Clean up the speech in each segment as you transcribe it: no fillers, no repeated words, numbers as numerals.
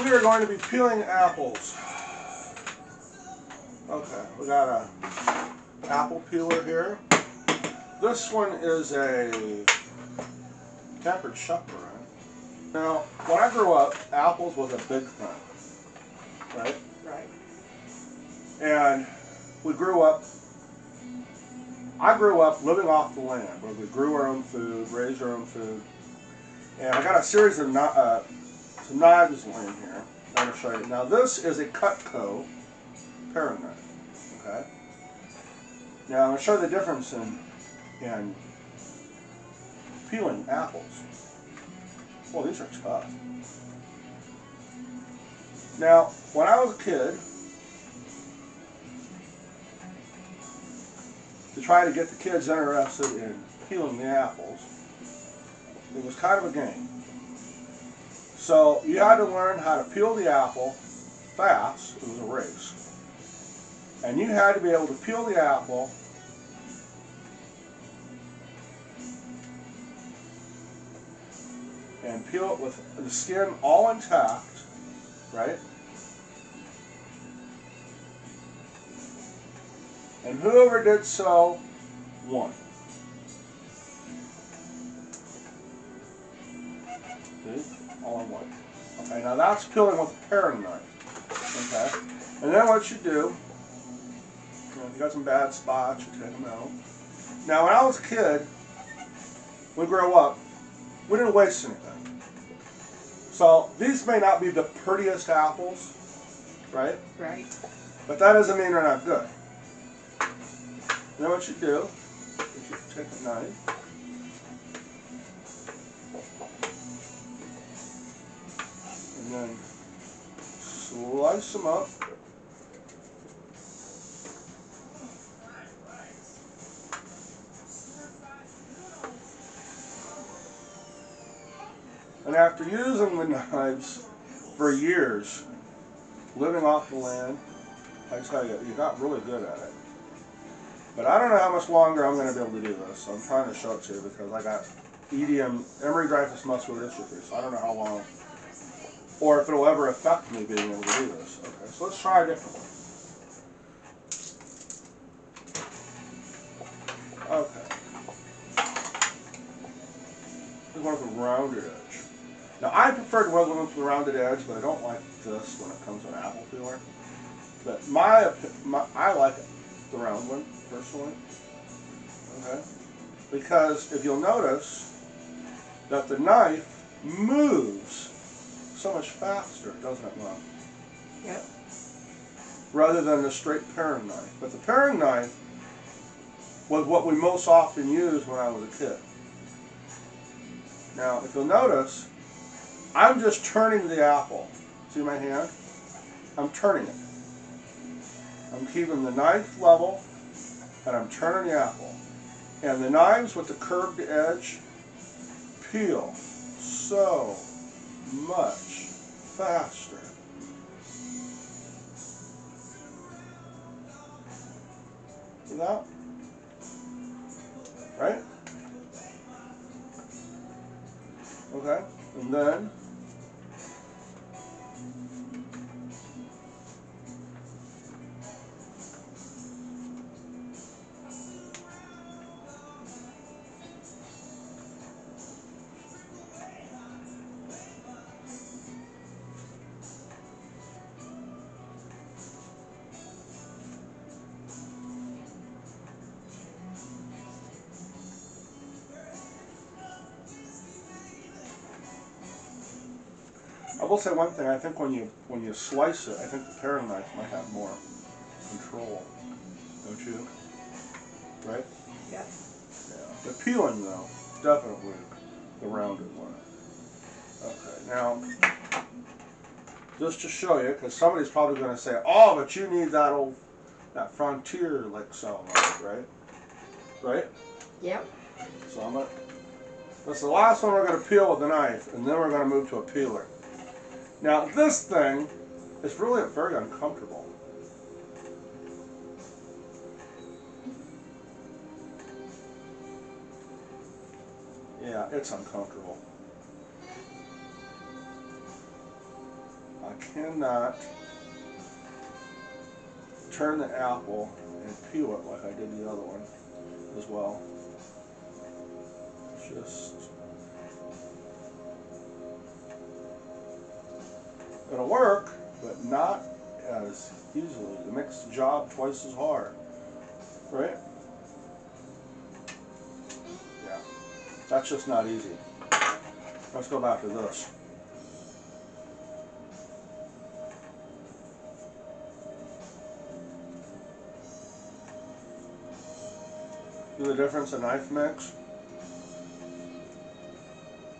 we are going to be peeling apples. Okay, we got a apple peeler here. This one is a tempered shucker. Now, when I grew up, apples was a big thing, right? Right. And I grew up living off the land, where we grew our own food, raised our own food. And I got a series of some knives laying here. I'm going to show you. Now, this is a Cutco paring knife, okay? Now, I'm going to show you the difference in peeling apples. Well, these are tough. Now, when I was a kid, to try to get the kids interested in peeling the apples, it was kind of a game. So you had to learn how to peel the apple fast. It was a race. And you had to be able to peel the apple and peel it with the skin all intact, right? And whoever did so won. See? All in one. Okay, now that's peeling with a paring knife. Okay? And then what you do, if you got some bad spots, you take them out. Now when I was a kid, we grew up, we didn't waste anything. So these may not be the prettiest apples, right? Right. But that doesn't mean they're not good. And then what you do is you take a knife, and then slice them up. And after using the knives for years, living off the land, I tell you, you got really good at it. But I don't know how much longer I'm going to be able to do this, so I'm trying to show it to you because I got EDM, Emery-Dreifuss muscular dystrophy, so I don't know how long, or if it'll ever affect me being able to do this. Okay, so let's try a different one. Okay. This one with a rounded edge. Now I prefer the one with the rounded edge, but I don't like this when it comes to an apple peeler. But I like it, the round one, personally. Okay? Because if you'll notice that the knife moves so much faster, doesn't it, Mom? Yep. Rather than the straight paring knife. But the paring knife was what we most often used when I was a kid. Now, if you'll notice, I'm just turning the apple. See my hand? I'm turning it. I'm keeping the knife level, and I'm turning the apple. And the knives with the curved edge peel so much faster. See that? Right? Okay, and then I will say one thing. I think when you slice it, I think the paring knife might have more control. Don't you? Right? Yep. Yeah. The peeling, though, definitely the rounded one. Okay. Now, just to show you, because somebody's probably going to say, "Oh, but you need that Frontier like saw knife, right?" Right? Yep. So that's the last one we're going to peel with a knife, and then we're going to move to a peeler. Now, this thing is really very uncomfortable. Yeah, it's uncomfortable. I cannot turn the apple and peel it like I did the other one as well. Just, it'll work, but not as easily. It makes the job twice as hard, right? Yeah, that's just not easy. Let's go back to this. See the difference a knife makes?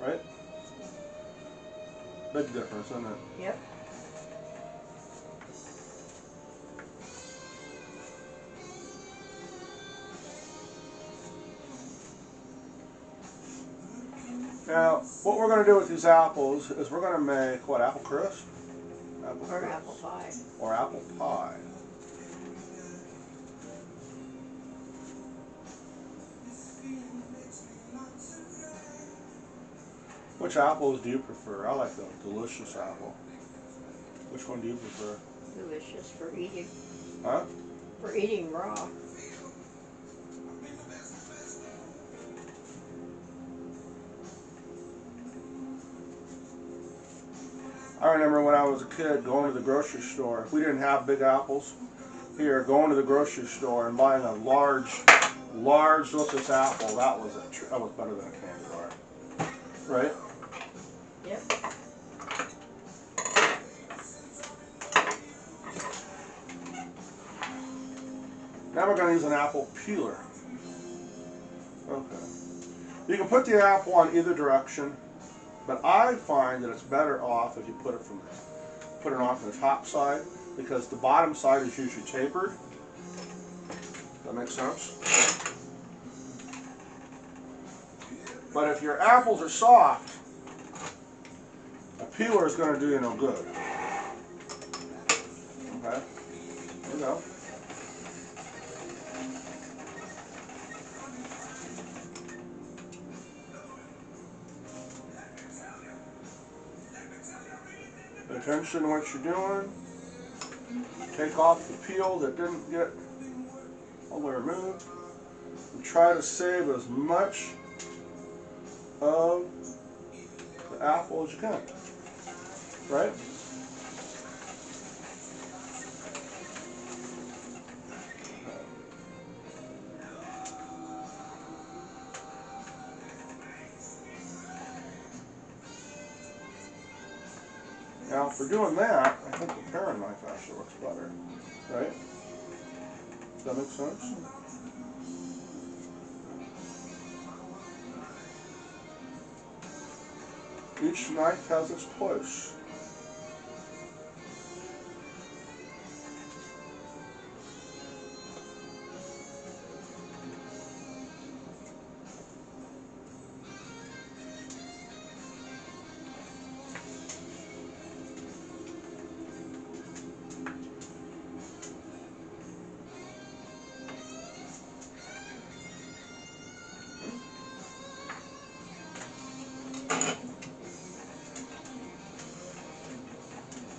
Right? Big difference, isn't it? Yep. Now, what we're going to do with these apples is we're going to make, what, apple crisp? Apple Or crisp. apple pie. Or apple pie. Which apples do you prefer? I like the delicious apple. Which one do you prefer? Delicious for eating. Huh? For eating raw. I remember when I was a kid going to the grocery store. We didn't have big apples here. Going to the grocery store and buying a large delicious apple. That was better than a candy bar, right? Yep. Now we're going to use an apple peeler. Okay. You can put the apple on either direction, but I find that it's better off if you put it on from the top side, because the bottom side is usually tapered. Does that make sense? But if your apples are soft, a peeler is going to do you no good. Okay? There we go. Pay attention to what you're doing. Take off the peel that didn't get all the way removed. And try to save as much of the apple as you can. Right? Now, for doing that, I think the paring knife actually looks better, right? Does that make sense? Each knife has its place.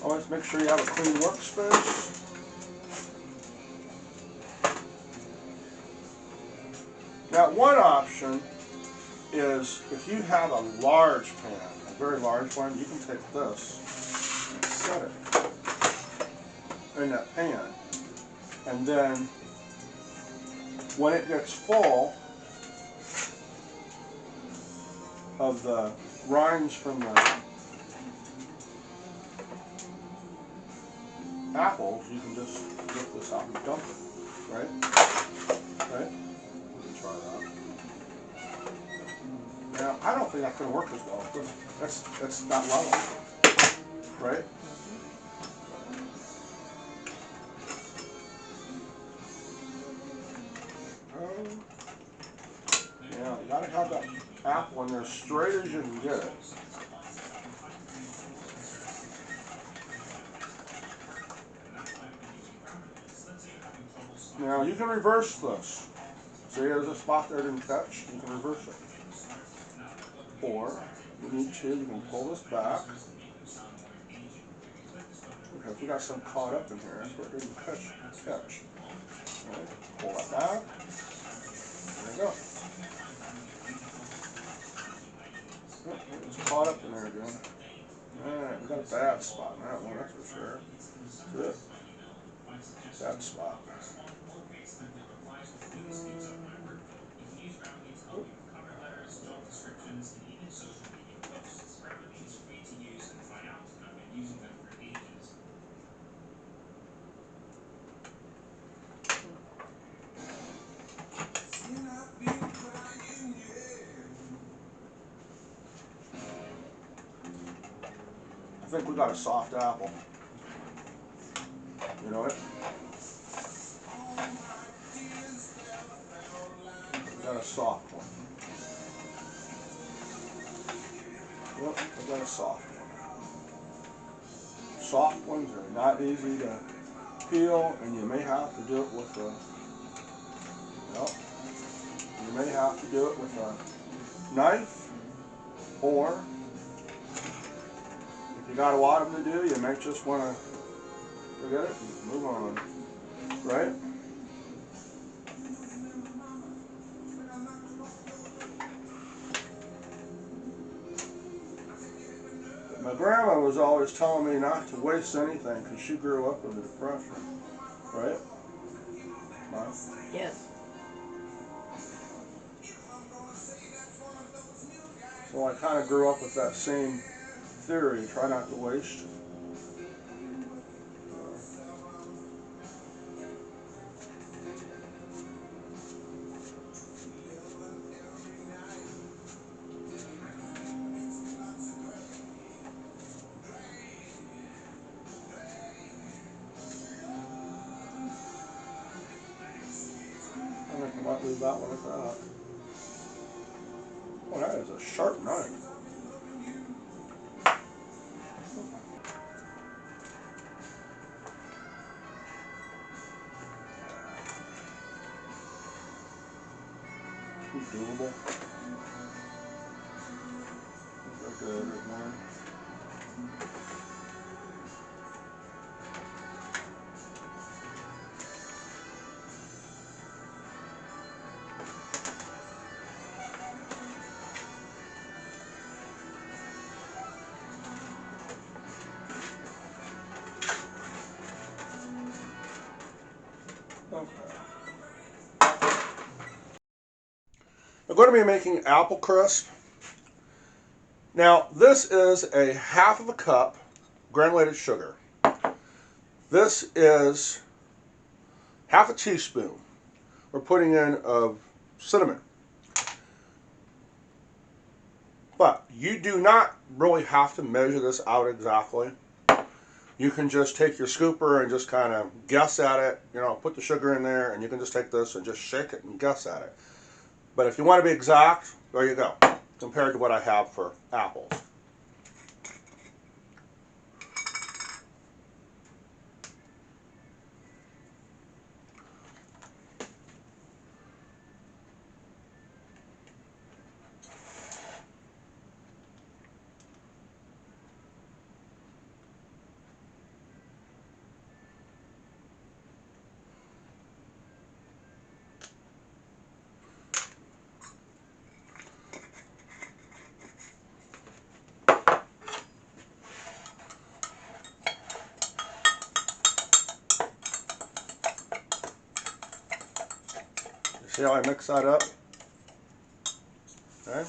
Always make sure you have a clean workspace. Now, one option is if you have a large pan, a very large one, you can take this and set it in that pan. And then when it gets full of the rinds from the apples, you can just lift this out and dump it, right? Right? We can try that. Now, I don't think that's going to work as well. That's not level, right? Yeah, you got to have that apple in there straight as you can get it. Now, you can reverse this. See, there's a spot there I didn't touch. You can reverse it. Or, if you need to, you can pull this back. if we got some caught up in here, that's what it didn't catch. Right, pull that back. There you go. Oh, it's caught up in there again. Alright, we got a bad spot in that one, that's for sure. That's it. Bad spot. Oh. I think we got a soft apple. You know it? We got a soft one. Yep, we got a soft one. Soft ones are not easy to peel, and you may have to do it with a, well, you may have to do it with a knife, or if you got a lot of them to do, you may just want to forget it and move on, right? My grandma was always telling me not to waste anything because she grew up with a depression, right? Mom? Yes. So I kind of grew up with that same theory, try not to waste. I think I might leave that one at that. Oh, that is a sharp knife. Too doable. Right there, there's one. Okay. I'm going to be making apple crisp. Now, this is a half of a cup granulated sugar. This is half a teaspoon we're putting in of cinnamon. But you do not really have to measure this out exactly. You can just take your scooper and just kind of guess at it, you know, put the sugar in there, and you can just take this and just shake it and guess at it. But if you want to be exact, there you go, compared to what I have for apples. See how I mix that up? Okay.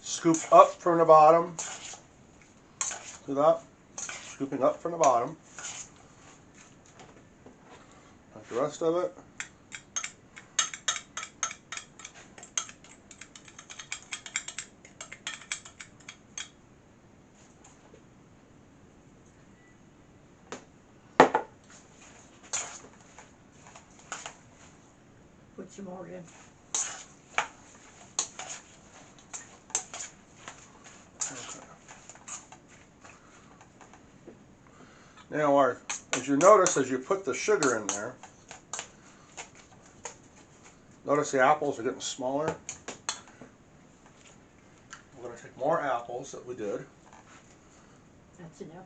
Scoop up from the bottom. See that? Scooping up from the bottom. Like the rest of it. Put some more in. Now, as you notice, as you put the sugar in there, notice the apples are getting smaller. We're going to take more apples that we did. That's enough.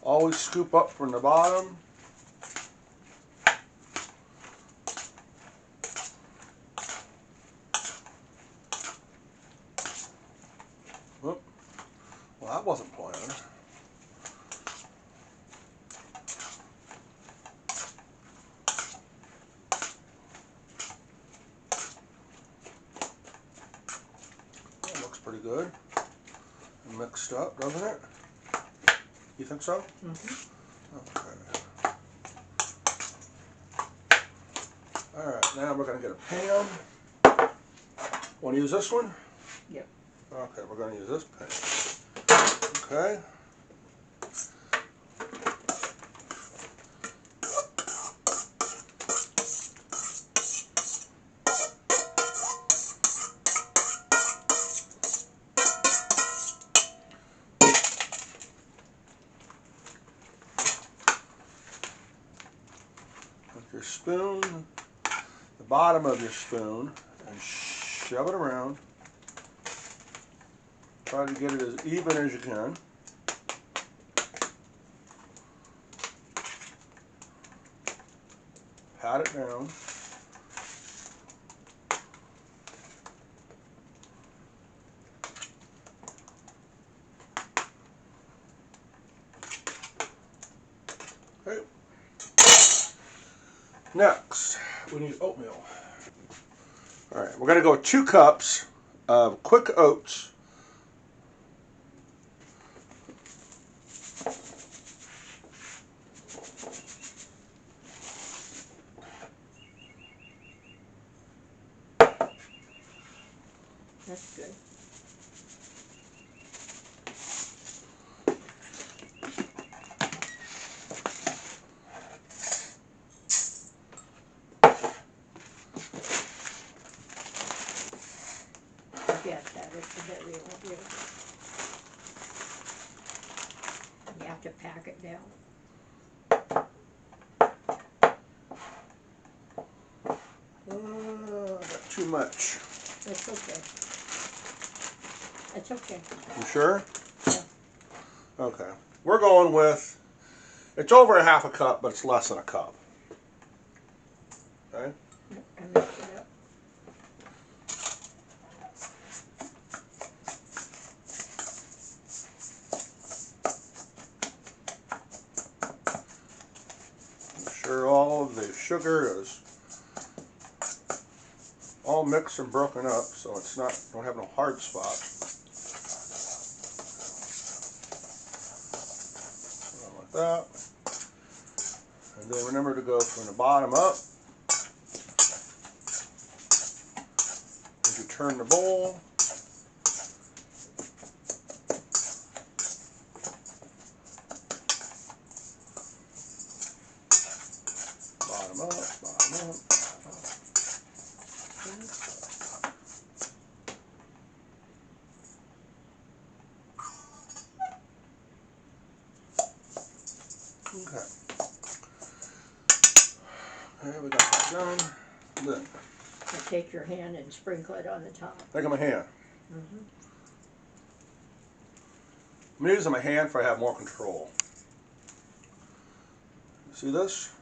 Always scoop up from the bottom. Whoop. Well, that wasn't planned. That looks pretty good. Mixed up, doesn't it? You think so? Mm-hmm. Okay. Alright, now we're going to get a pan. Want to use this one? Yep. Okay, we're going to use this pan. Okay. With your spoon, the bottom of your spoon, and shove it around. Try to get it as even as you can. Pat it down. Okay. Next, we need oatmeal. Alright, we're going to go with 2 cups of quick oats. That's good. Forget that. It's a bit real. You have to pack it down. Got too much. It's okay. It's okay. You sure? Yeah. Okay. We're going with, it's over a half a cup, but it's less than a cup. Okay? I mixed it up. Make sure all of the sugar is all mixed and broken up, so it's not, don't have no hard spots. Like that. And then remember to go from the bottom up. As you turn the bowl. Bottom up, bottom up. Okay. Okay, we got that done. Then, You take your hand and sprinkle it on the top. take my hand. Mm-hmm. I'm using my hand for I have more control. See this?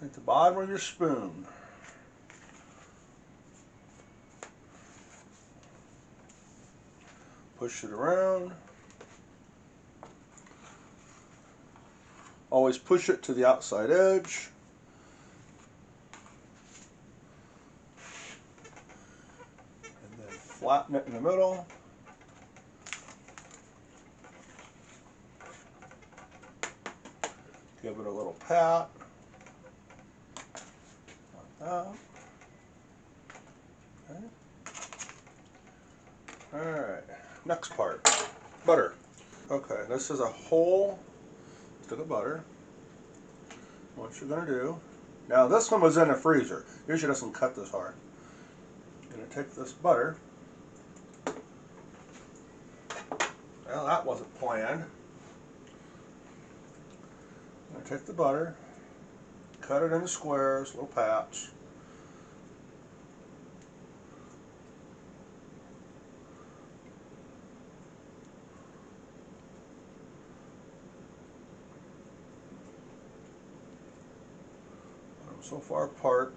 At the bottom of your spoon. push it around. Always push it to the outside edge. And then flatten it in the middle. Give it a little pat. Like that. Okay. Alright, next part. Butter. Okay, this is a whole stick of butter. What you're going to do. Now this one was in the freezer. Usually it doesn't cut this hard. I'm going to take this butter. Well, that wasn't planned. I'm going to take the butter, cut it into squares, little pats. Put them so far apart.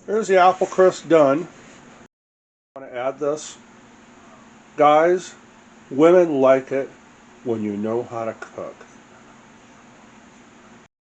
There's the apple crisp done. I want to add this. Guys, women like it when you know how to cook.